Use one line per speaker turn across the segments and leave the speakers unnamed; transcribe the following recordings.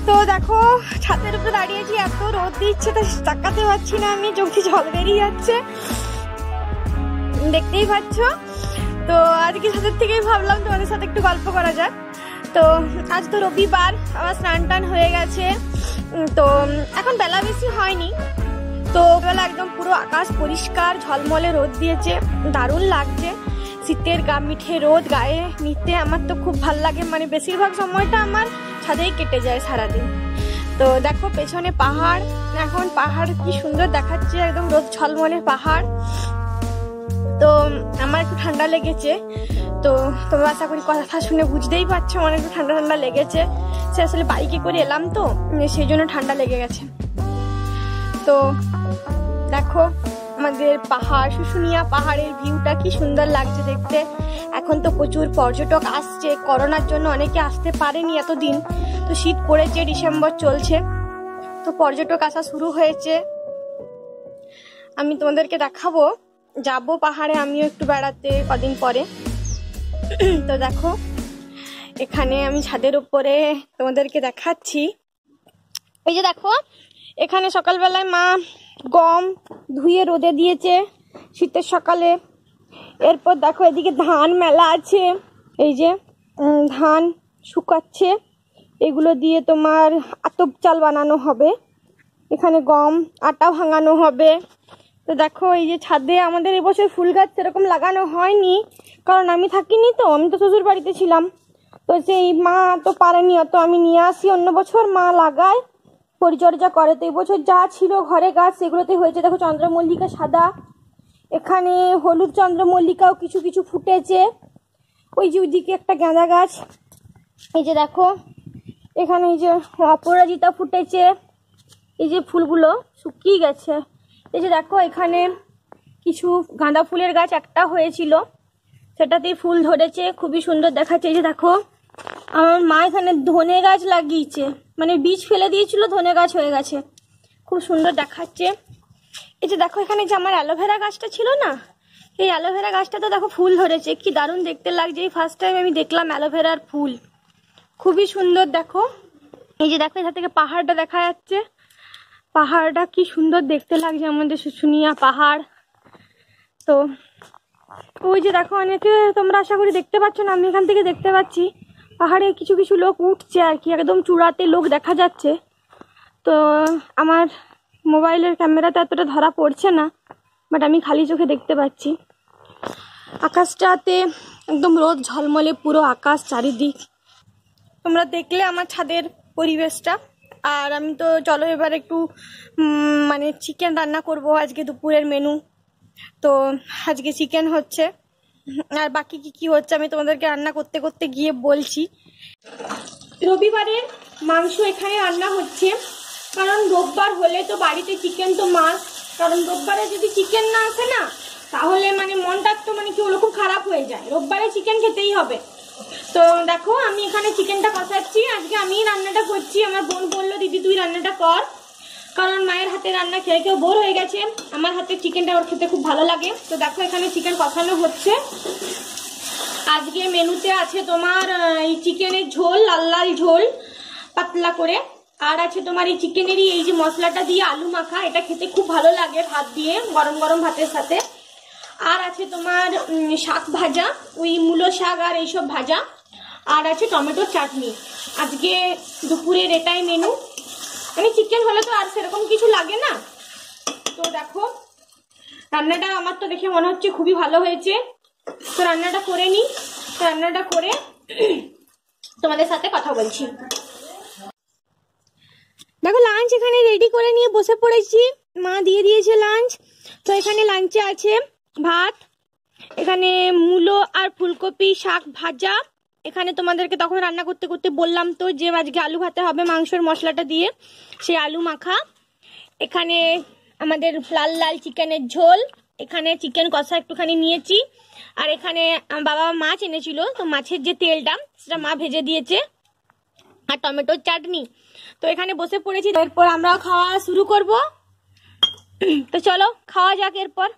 তো দেখো ছাদের উপরে দাঁড়িয়েছি, এত রোদ দিচ্ছে তো তাকাতে পারছি না, আমি চোখে জল বেরিয়ে যাচ্ছে, দেখতেই পাচ্ছ। তো আজকে ছাদের থেকেই ভাবলাম তোমাদের সাথে একটু গল্প করা যাক। তো আজ তো রবিবার, আমার স্নান টান হয়ে গেছে। তো এখন বেলা বেশি হয়নি, তো বেলা একদম পুরো আকাশ পরিষ্কার, ঝলমলে রোদ দিয়েছে, দারুণ লাগছে। শীতের গা মিঠে রোদ গায়ে নিতে আমার তো খুব ভাল লাগে, মানে বেশিরভাগ সময়টা আমার ছাদেই কেটে যায় সারাদিন। তো দেখো পেছনে পাহাড়, এখন পাহাড় কি সুন্দর দেখাচ্ছে, একদম রোদ ঝলমলে পাহাড়। তো আমার একটু ঠান্ডা লেগেছে, তো তোমরা আশা করি কথা শুনে বুঝতেই পারছো আমার একটু ঠান্ডা ঠান্ডা লেগেছে। সে আসলে বাইকে করে এলাম তো সেই জন্য ঠান্ডা লেগে গেছে। তো দেখো আমাদের পাহাড়, শুশুনিয়া পাহাড়ের ভিউটা কি সুন্দর লাগছে দেখতে। এখন তো প্রচুর পর্যটক আসছে, করোনার জন্য অনেকে আসতে পারেনি এতদিন, তো শীত পড়েছে, ডিসেম্বর চলছে, তো পর্যটক আসা শুরু হয়েছে। আমি তোমাদেরকে দেখাবো, যাবো পাহাড়ে আমিও একটু বেড়াতে কদিন পরে। তো দেখো এখানে আমি ছাদের উপরে তোমাদেরকে দেখাচ্ছি, এই যে দেখো এখানে সকালবেলায় মা গম ধুয়ে রোদে দিয়েছে শীতের সকালে। এরপর দেখো এদিকে ধান মেলা আছে, এই যে ধান শুকাচ্ছে, এগুলো দিয়ে তোমার আতপ চাল বানানো হবে, এখানে গম আটা ভাঙানো হবে। তো দেখো এই যে ছাদে আমাদের এবছর ফুল গাছ সেরকম লাগানো হয়নি, কারণ আমি থাকিনি, তো আমি তো শ্বশুর বাড়িতে ছিলাম, তো সেই মা তো পারেনি অত, আমি নিয়ে আসি অন্য বছর, মা লাগায় পরিচর্যা করে। তো এবছর যা ছিল ঘরে গাছ সেগুলোতে হয়েছে। দেখো চন্দ্রমল্লিকা সাদা, এখানে হলুদ চন্দ্রমল্লিকাও কিছু কিছু ফুটেছে, ওই যে ওইদিকে একটা গাঁদা গাছ, এই যে দেখো এখানে এই যে অপরাজিতা ফুটেছে, এই যে ফুলগুলো শুকিয়ে গেছে। এই যে দেখো এখানে কিছু গাঁদা ফুলের গাছ একটা হয়েছিল, সেটাতেই ফুল ধরেছে, খুবই সুন্দর দেখাচ্ছে। এই যে দেখো আমার মা এখানে ধনে গাছ লাগিয়েছে, মানে বীজ ফেলে দিয়েছিল, ধনে গাছ হয়ে গেছে, খুব সুন্দর দেখাচ্ছে। এই যে দেখো এখানে যে আমার অ্যালোভেরা গাছটা ছিল না, এই অ্যালোভেরা গাছটা তো দেখো ফুল ধরেছে, কি দারুণ দেখতে লাগছে। এই ফার্স্ট টাইম আমি দেখলাম অ্যালোভেরার ফুল, খুবই সুন্দর। দেখো এই যে দেখো এখান থেকে পাহাড়টা দেখা যাচ্ছে, পাহাড়টা কি সুন্দর দেখতে লাগছে, আমাদের শুশুনিয়া পাহাড়। তো ওই যে দেখো অনেকে তোমরা আশা করি দেখতে পাচ্ছ না, আমি এখান থেকে দেখতে পাচ্ছি পাহাড়ে কিছু কিছু লোক উঠছে আর কি, একদম চূড়াতে লোক দেখা যাচ্ছে। তো আমার মোবাইলের ক্যামেরাতে এতটা ধরা পড়ছে না, বাট আমি খালি চোখে দেখতে পাচ্ছি। আকাশটাতে একদম রোদ ঝলমলে পুরো আকাশ চারিদিক, তোমরা দেখলে আমার ছাদের পরিবেশটা। আর আমি তো চলো এবার একটু মানে চিকেন রান্না করব আজকে দুপুরের মেনু। তো আজকে চিকেন হচ্ছে, আর বাকি কি কি হচ্ছে আমি তোমাদেরকে রান্না করতে করতে গিয়ে বলছি। রবিবারের মাংস এখানে রান্না হচ্ছে, কারণ রোববার হলে তো বাড়িতে চিকেন তো মাছ, কারণ রোববারে যদি চিকেন না আসে না তাহলে মানে মনটা তো মানে কি ওরকম খারাপ হয়ে যায়, রোববারে চিকেন খেতেই হবে। তো দেখো আমি এখানে চিকেনটা কষাচ্ছি, আজকে আমি রান্নাটা করছি। আমার বোন বললো দিদি তুই রান্নাটা কর, কারণ মায়ের হাতে রান্না খেয়ে খেয়ে বোর হয়ে গেছে, আমার হাতে চিকেনটা ওর খেতে খুব ভালো লাগে। তো দেখো এখানে চিকেন কষানো হচ্ছে। আজকে মেনুতে আছে তোমার এই চিকেনের ঝোল, লাল লাল ঝোল পাতলা করে, আর আছে তোমার এই চিকেনেরই এই যে মশলাটা দিয়ে আলু মাখা, এটা খেতে খুব ভালো লাগে ভাত দিয়ে, গরম গরম ভাতের সাথে। আর আছে তোমার শাক ভাজা, ওই মূলো শাক আর এইসব ভাজা, আর আছে টমেটোর চাটনি। আজকে দুপুরের এটাই মেনু, মানে চিকেন হলে তো আর সেরকম কিছু লাগে না। তো দেখো রান্নাটা আমার তো দেখে মনে হচ্ছে খুবই ভালো হয়েছে, তো রান্নাটা করে নিই, রান্নাটা করে তোমাদের সাথে কথা বলছি। দেখো লাঞ্চ এখানে রেডি করে নিয়ে বসে পড়েছি, মা দিয়ে দিয়েছে লাঞ্চ। তো এখানে লাঞ্চে আছে ভাত, এখানে মূলো আর ফুলকপি শাক ভাজা, এখানে তোমাদেরকে তখন রান্না করতে করতে বললাম তো যে আজকে আলু ভাতে হবে মাংসের মশলাটা দিয়ে, সেই আলু মাখা, এখানে আমাদের লাল লাল চিকেনের ঝোল, এখানে চিকেন কষা একটুখানি নিয়েছি, আর এখানে বাবা মাছ এনেছিল, তো মাছের যে তেলটা সেটা মা ভেজে দিয়েছে, আর টমেটোর চাটনি। তো এখানে বসে পড়েছি, এরপর আমরা খাওয়া শুরু করব। তো চলো খাওয়া যাক এরপর।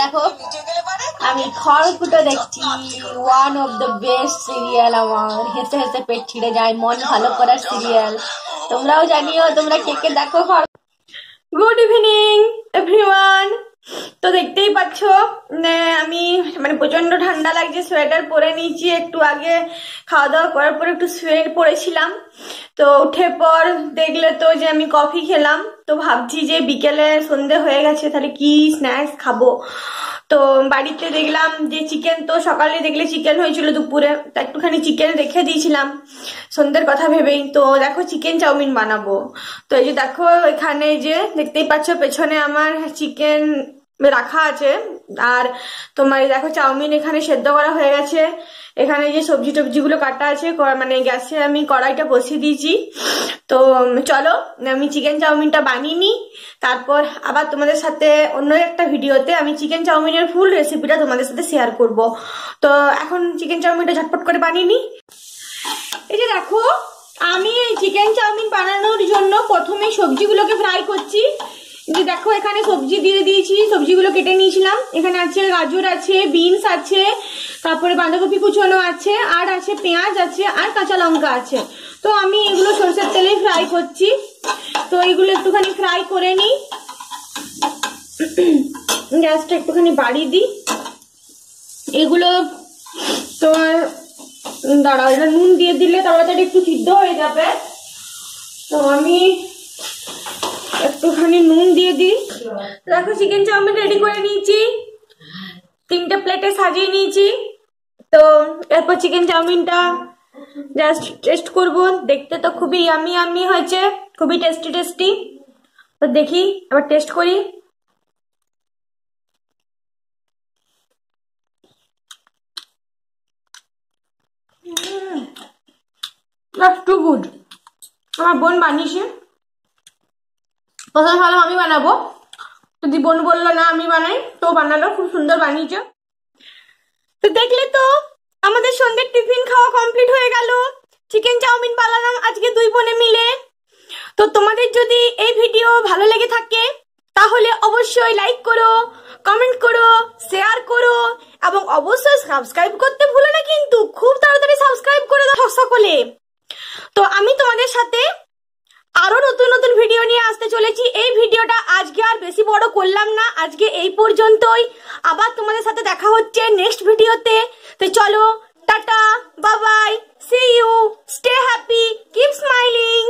দেখো আমি খড়কুটো দেখছি, one of the best serial, আমার হেসে হেসে পেট ছিঁড়ে যায়, মন ভালো করার সিরিয়াল। তোমরাও জানিও তোমরা কে কে দেখো। Good evening everyone. তো দেখতেই পাচ্ছ আমি মানে প্রচন্ড ঠান্ডা লাগছে, সোয়েটার পরে নিয়েছি। একটু আগে খাওয়া দাওয়া করার পর একটু সোয়েটার পরেছিলাম, তো উঠে পর দেখলে তো যে আমি কফি খেলাম। তো ভাবছি যে বিকেলে সন্ধে হয়ে গেছে, তাহলে কি স্ন্যাক্স খাবো। তো বাড়িতে দেখলাম যে চিকেন, তো সকালে দেখলে চিকেন হয়েছিল দুপুরে, তা একটুখানি চিকেন রেখে দিয়েছিলাম সন্ধ্যের কথা ভেবেই। তো দেখো চিকেন চাউমিন বানাবো। তো এই যে দেখো এখানে যে দেখতেই পাচ্ছ পেছনে আমার চিকেন রাখা আছে, আর তোমার দেখো চাউমিন এখানে সেদ্ধ করা হয়ে গেছে। এখানে যে সবজি টবজিগুলো কাটা আছে, মানে গ্যাসে আমি কড়াইটা বসিয়ে দিয়েছি। তো চলো আমি চিকেন চাউমিনটা বানিয়ে নিই, তারপর আবার তোমাদের সাথে অন্য একটা ভিডিওতে আমি চিকেন চাউমিনের ফুল রেসিপিটা তোমাদের সাথে শেয়ার করব। তো এখন চিকেন চাউমিনটা ঝটপট করে বানিয়ে নিই। এই যে দেখো আমি এই চিকেন চাউমিন বানানোর জন্য প্রথমে সবজিগুলোকে ফ্রাই করছি। যে দেখো এখানে সবজি দিয়ে দিয়েছি, সবজিগুলো কেটে নিয়েছিলাম। এখানে আছে গাজর আছে, বিনস আছে, তারপরে বাঁধাকপি কুচনো আছে, আর আছে পেঁয়াজ আছে, আর কাঁচা লঙ্কা আছে। তো আমি এগুলো সরষের তেলে ফ্রাই করছি। তো এগুলো একটুখানি ফ্রাই করে নিই, গ্যাসটা একটুখানি বাড়িয়ে দিই। এগুলো তোমার দাঁড়াও, এটা নুন দিয়ে দিলে তাড়াতাড়ি একটু সিদ্ধ হয়ে যাবে। তো আমি একটুখানি নুন দিয়ে দিই। দেখো চিকেন চাউমিন রেডি করে নিয়েছি, 3টে প্লেটে সাজিয়ে নিয়েছি। তো এরপর চিকেন চাউমিনটা জাস্ট টেস্ট করব। দেখতে তো খুবই ইয়ামি ইয়ামি হয়েছে, খুবই টেস্টি টেস্টি। তো দেখি এবার টেস্ট করি। That's too good. আমার বোন বানিয়েছে, প্রথম ভালো আমি বানাবো, যদি বোন বললো না আমি বানাই, তো বানালো, খুব সুন্দর বানিয়েছে। তো দেখলে তো আমাদের সন্ধ্যের টিফিন খাওয়া কমপ্লিট হয়ে গেল। চিকেন চাউমিন বানালাম আজকে 2 বোনে মিলে। তো তোমাদের যদি এই ভিডিও ভালো লেগে থাকে তাহলে অবশ্যই লাইক করো, কমেন্ট করো, শেয়ার করো, এবং অবশ্যই সাবস্ক্রাইব করতে ভুলো না কিন্তু, খুব তাড়াতাড়ি সাবস্ক্রাইব করে দাও সকলে। তো আমি তোমাদের সাথে আরো নতুন নতুন ভিডিও নিয়ে আসতে চলেছি। এই ভিডিওটা আজকে আর বেশি বড় করলাম না, আজকে এই পর্যন্তই। আবার তোমাদের সাথে দেখা হচ্ছে নেক্সট ভিডিওতে। তো চলো ta ta, bye bye, see you, stay happy, keep smiling.